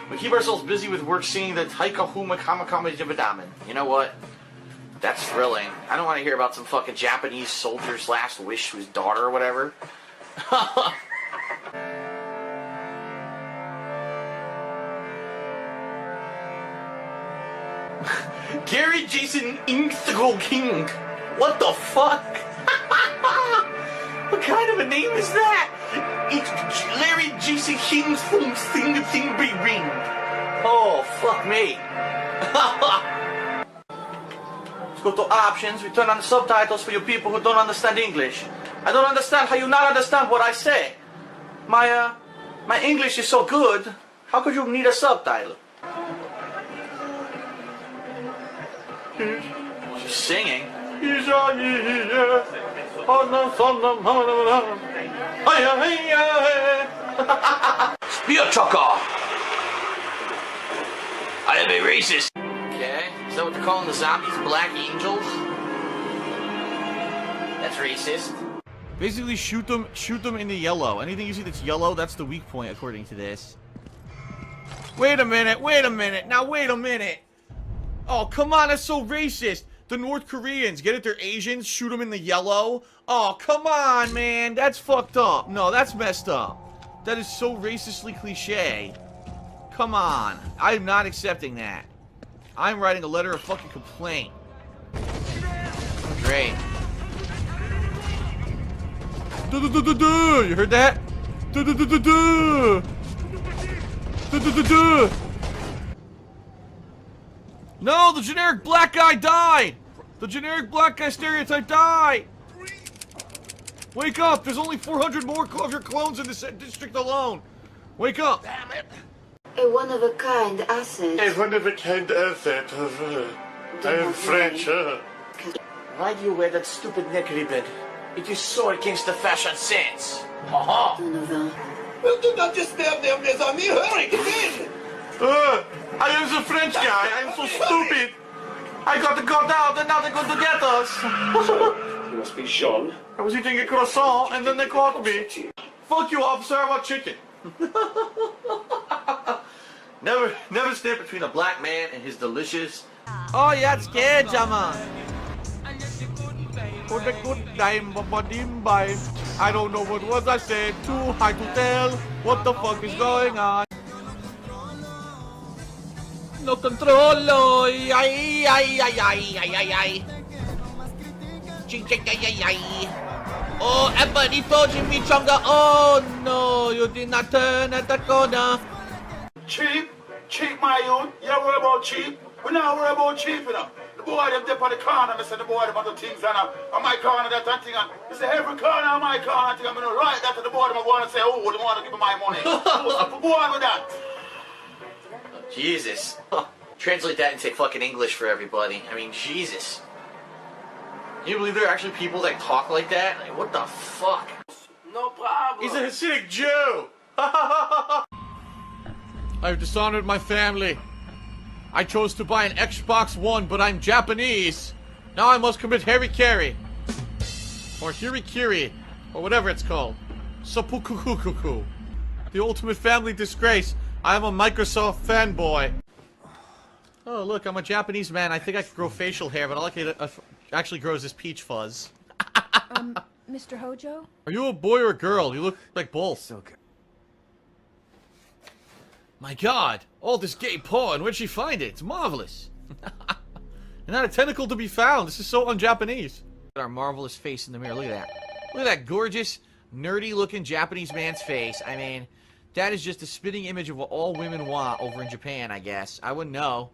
We keep ourselves busy with work singing the Taika Huma Kamakama Jibadaman. You know what? That's thrilling. I don't want to hear about some fucking Japanese soldier's last wish to his daughter or whatever. Gary Jason Inkthagol King. What the fuck? What kind of a name is that? It's Larry J.C. King's Foom Thing Big Ring. Oh, fuck me. Let's go to options. We turn on the subtitles for you people who don't understand English. I don't understand how you not understand what I say. My English is so good. How could you need a subtitle? She's singing. Spear chucker. I am a racist. Okay, is that what they're calling the zombies? Black angels? That's racist. Basically, shoot them in the yellow. Anything you see that's yellow, that's the weak point, according to this. Wait a minute, now wait a minute. Oh, come on, that's so racist. The North Koreans, get it? They're Asians, shoot them in the yellow. Oh, come on, man, that's fucked up. No, that's messed up. That is so racistly cliche. Come on, I'm not accepting that. I'm writing a letter of fucking complaint. Great. You heard that? No, the generic black guy died! The generic black guy stereotype died! Wake up! There's only 400 more of your clones in this district alone! Wake up! Damn it! A one-of-a-kind asset. A one-of-a-kind asset. I am French. Why do you wear that stupid neck ribbon? It is so against the fashion sense. Haha. Well, do not disturb them, les amis. Hurry, get in. I am the French guy. I am so stupid. I got out and now they're going to get us. You must be Sean. I was eating a croissant and then they caught me. Fuck you, officer. I want chicken. Never stand between a black man and his delicious. Oh, yeah, it's scared, Jama. Put a good time, by. I don't know what was I said. Too hard to tell what the fuck is going on. No controllo. Ay, ay, ay, ay, ay, ay. Ching, ching, ay, ay, ay. Oh, Ebanito, Jimmy Chonga. Oh, no, you did not turn at the corner. Cheap, my youth. You don't worry about cheap. We not worry about cheap, you know. The boy them dip on the corner, I said the boy them on the things and on my corner that and thing. I say every corner on my corner thing. I'm gonna write that to the boy them I want to say, oh, they want to give me my money. What's the boy with that? Jesus. Translate that into fucking English for everybody. I mean, Jesus. Can you believe there are actually people that talk like that? Like, what the fuck? No problem. He's a Hasidic Jew. I've dishonored my family. I chose to buy an Xbox One, but I'm Japanese. Now I must commit harikiri. Or hirikiri. Or whatever it's called. Seppuku. The ultimate family disgrace. I am a Microsoft fanboy. Oh, look, I'm a Japanese man. I think I could grow facial hair, but I like it actually grows this peach fuzz. Mr. Hojo? Are you a boy or a girl? You look like both. So good. My God, all this gay porn, where'd she find it? It's marvelous. And not a tentacle to be found. This is so un-Japanese. Look at our marvelous face in the mirror. Look at that. Look at that gorgeous, nerdy-looking Japanese man's face. I mean, that is just a spitting image of what all women want over in Japan, I guess. I wouldn't know,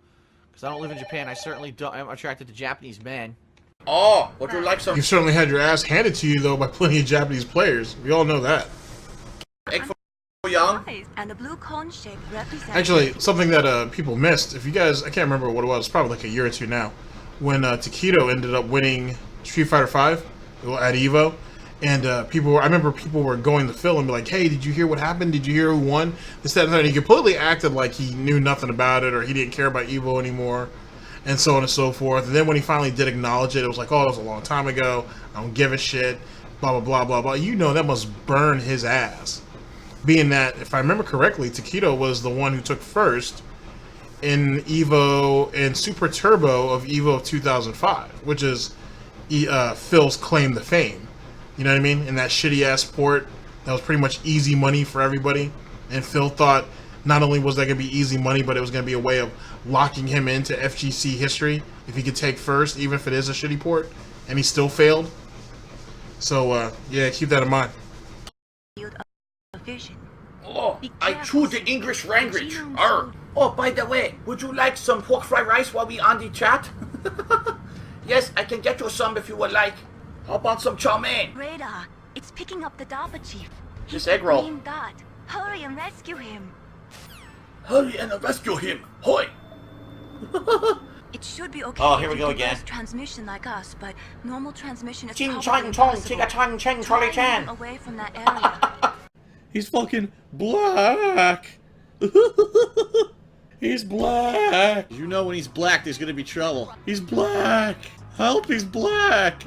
because I don't live in Japan. I certainly don't. I'm attracted to Japanese men. Oh, would you like some? You've certainly had your ass handed to you, though, by plenty of Japanese players. We all know that. Egg for young? And the blue cone shape represents... Actually, something that people missed, if you guys, I can't remember what it was, probably like a year or two now, when Taquito ended up winning Street Fighter V at EVO, and I remember people were going to Phil and be like, hey, did you hear what happened? Did you hear who won? This, that, and that. And he completely acted like he knew nothing about it, or he didn't care about EVO anymore, and so on and so forth. And then when he finally did acknowledge it, it was like, oh, it was a long time ago, I don't give a shit, blah, blah, blah, blah, blah. You know that must burn his ass. Being that, if I remember correctly, Taquito was the one who took first in EVO and Super Turbo of EVO of 2005, which is Phil's claim to fame. You know what I mean? In that shitty-ass port, that was pretty much easy money for everybody. And Phil thought not only was that going to be easy money, but it was going to be a way of locking him into FGC history if he could take first, even if it is a shitty port. And he still failed. So, yeah, keep that in mind. Oh, I chew the English language. Arr. Oh, by the way, would you like some pork fried rice while we on the chat? Yes, I can get you some if you would like. How about some chow mein? Radar, it's picking up the Dapper Chief. This egg roll. Green dot. Hurry and rescue him. Hurry and rescue him. Hoy. It should be okay. Oh, here we go again. Transmission like us, but normal transmission is Ching probably chong chong, impossible. chiga chong cheng, Try Charlie Chan. moving away from that area. He's fucking black. He's black. You know when he's black, there's gonna be trouble. He's black. Help, he's black.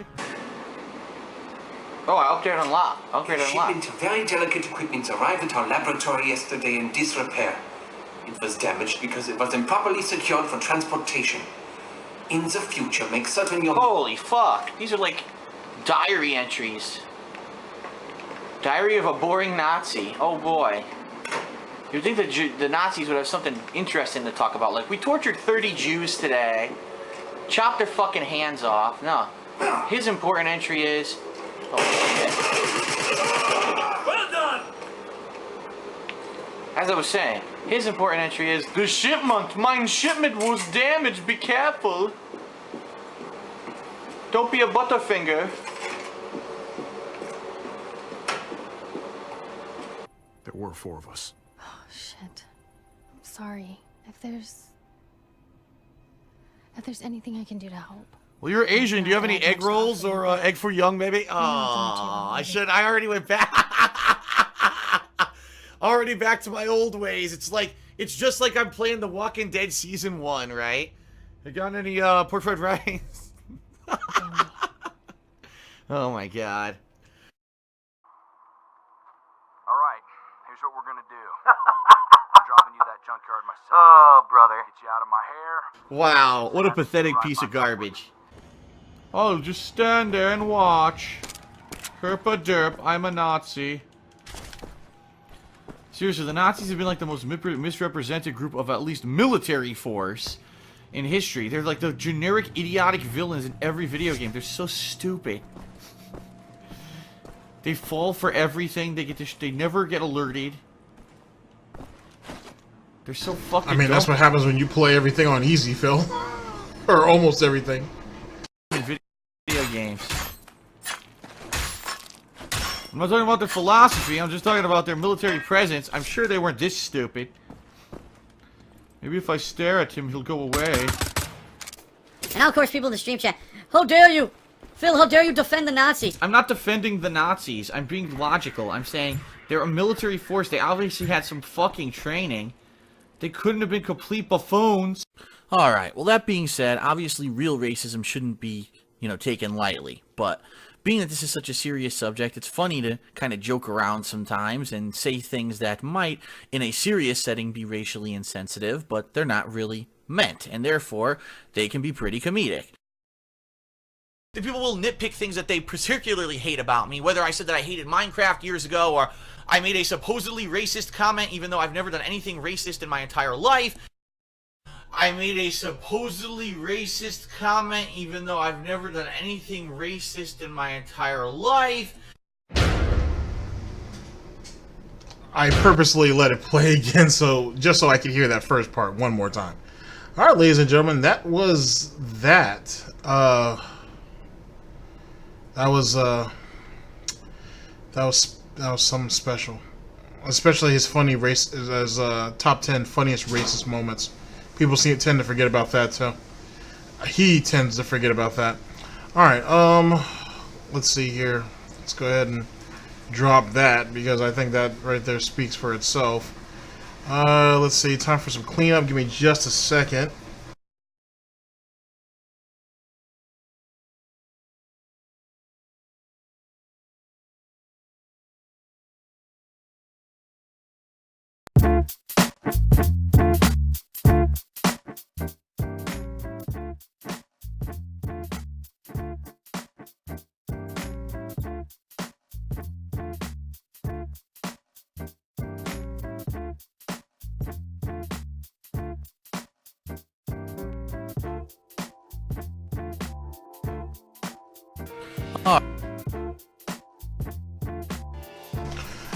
Oh, I updated unlock. Updated unlock. Shipment of very delicate equipment arrived at our laboratory yesterday in disrepair. It was damaged because it was improperly secured for transportation. In the future, make certain your... Holy fuck. These are like diary entries. Diary of a boring Nazi. Oh boy. You'd think that the Nazis would have something interesting to talk about. Like, we tortured 30 Jews today. Chopped their fucking hands off. No. His important entry is... Oh, shit. Well done! As I was saying, his important entry is... The shipment! Mine shipment was damaged. Be careful. Don't be a butterfinger. There were 4 of us. Oh, shit. I'm sorry. If there's anything I can do to help. Well, you're Asian. Do you have any egg rolls or egg for young, maybe? Oh, I already went back. Already back to my old ways. It's just like I'm playing The Walking Dead Season 1, right? You got any pork fried rice? Oh my god. Alright, here's what we're gonna do. I'm dropping you that junkyard myself. Oh, brother. Get you out of my hair. Wow, what a pathetic piece of garbage. I'll just stand there and watch. Herpa derp, I'm a Nazi. Seriously, the Nazis have been like the most misrepresented group of at least military force in history. They're like the generic idiotic villains in every video game. They're so stupid. They fall for everything. They never get alerted. They're so fucking I mean, that's what happens when you play everything on easy, Phil. Or almost everything. Video games. I'm not talking about their philosophy, I'm just talking about their military presence. I'm sure they weren't this stupid. Maybe if I stare at him, he'll go away. And now, of course, people in the stream chat, how dare you? Phil, how dare you defend the Nazis? I'm not defending the Nazis. I'm being logical. I'm saying they're a military force. They obviously had some fucking training. They couldn't have been complete buffoons. Alright, well that being said, obviously real racism shouldn't be, taken lightly. But being that this is such a serious subject, it's funny to kind of joke around sometimes and say things that might, in a serious setting, be racially insensitive, but they're not really meant, and therefore, they can be pretty comedic. The people will nitpick things that they particularly hate about me, whether I said that I hated Minecraft years ago, or I made a supposedly racist comment even though I've never done anything racist in my entire life. I made a supposedly racist comment even though I've never done anything racist in my entire life. I purposely let it play again just so I could hear that first part one more time. All right, ladies and gentlemen, that was that. That was something special. Especially his funny race as top 10 funniest racist moments. People tend to forget about that too. He tends to forget about that. All right, let's see here. Let's go ahead and drop that because I think that right there speaks for itself. Let's see. Time for some cleanup. Give me just a second.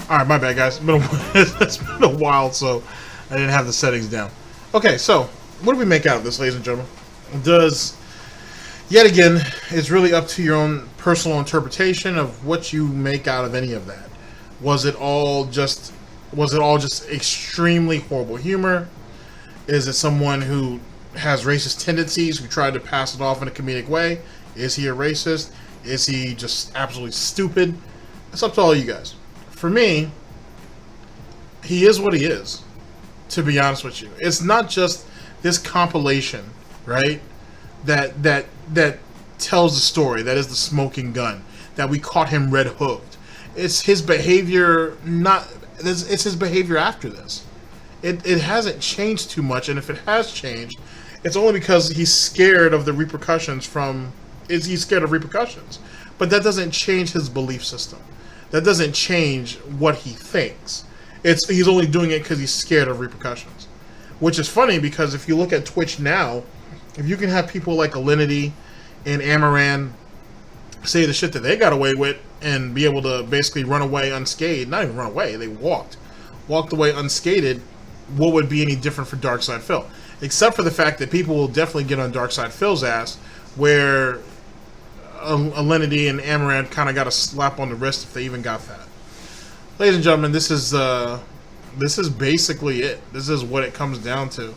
Alright, my bad, guys. It's been a while, so I didn't have the settings down. Okay, so, what do we make out of this, ladies and gentlemen? Yet again, it's really up to your own personal interpretation of what you make out of any of that. Was it all just extremely horrible humor? Is it someone who has racist tendencies, who tried to pass it off in a comedic way? Is he a racist? Is he just absolutely stupid? It's up to all you guys. For me, he is what he is, to be honest with you. It's not just this compilation, right, that tells the story, that is the smoking gun, that we caught him red-hooked. It's his behavior, it's his behavior after this. It hasn't changed too much, and if it has changed, it's only because he's scared of the repercussions he's scared of repercussions. But that doesn't change his belief system. That doesn't change what he thinks. He's only doing it because he's scared of repercussions. Which is funny because if you look at Twitch now, if you can have people like Alinity and Amaran say the shit that they got away with and be able to basically run away unscathed, not even run away, they walked away unscathed, what would be any different for Darkside Phil? Except for the fact that people will definitely get on Darkside Phil's ass, where Alinity and Amaranth kind of got a slap on the wrist if they even got that. Ladies and gentlemen, this is basically it. This is what it comes down to.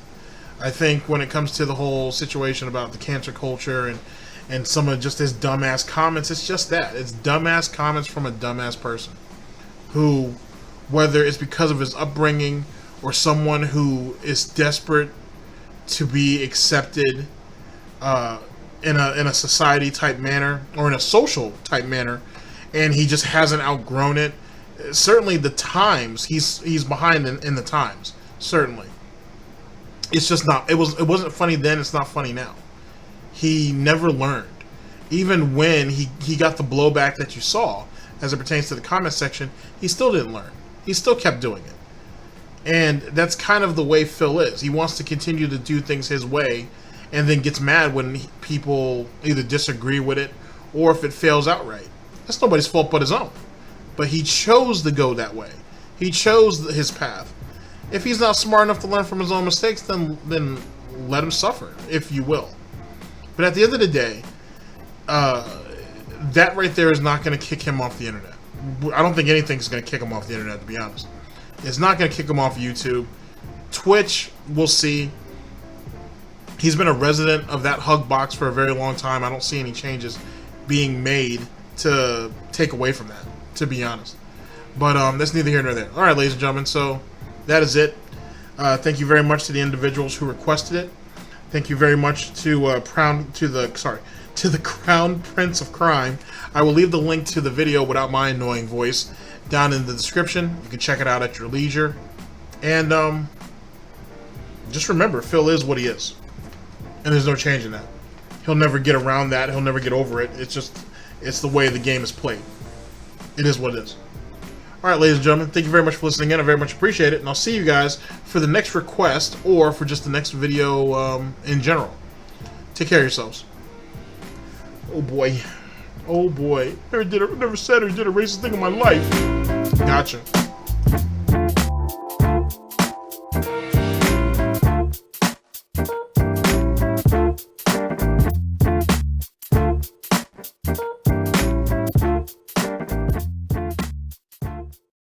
I think when it comes to the whole situation about the cancer culture and some of just his dumbass comments, it's just that. It's dumbass comments from a dumbass person who, whether it's because of his upbringing or someone who is desperate to be accepted in a society type manner or in a social type manner, and he just hasn't outgrown it. Certainly the times, he's behind in the times. Certainly. It's just not, it wasn't funny then, it's not funny now. He never learned. Even when he got the blowback that you saw as it pertains to the comment section, he still didn't learn. He still kept doing it. And that's kind of the way Phil is. He wants to continue to do things his way and then gets mad when people either disagree with it or if it fails outright. That's nobody's fault but his own. But he chose to go that way. He chose his path. If he's not smart enough to learn from his own mistakes, then let him suffer, if you will. But at the end of the day, that right there is not going to kick him off the internet. I don't think anything's going to kick him off the internet, to be honest. It's not going to kick him off YouTube. Twitch, we'll see. He's been a resident of that hug box for a very long time. I don't see any changes being made to take away from that, to be honest. But that's neither here nor there. All right, ladies and gentlemen, so that is it. Thank you very much to the individuals who requested it. Thank you very much to the Crown Prince of Crime. I will leave the link to the video without my annoying voice down in the description. You can check it out at your leisure. And just remember, Phil is what he is. And there's no changing that. He'll never get around that. He'll never get over it. It's the way the game is played. It is what it is. Alright, ladies and gentlemen, thank you very much for listening in. I very much appreciate it. And I'll see you guys for the next request or for just the next video in general. Take care of yourselves. Oh boy. Oh boy. Never said or did a racist thing in my life. Gotcha.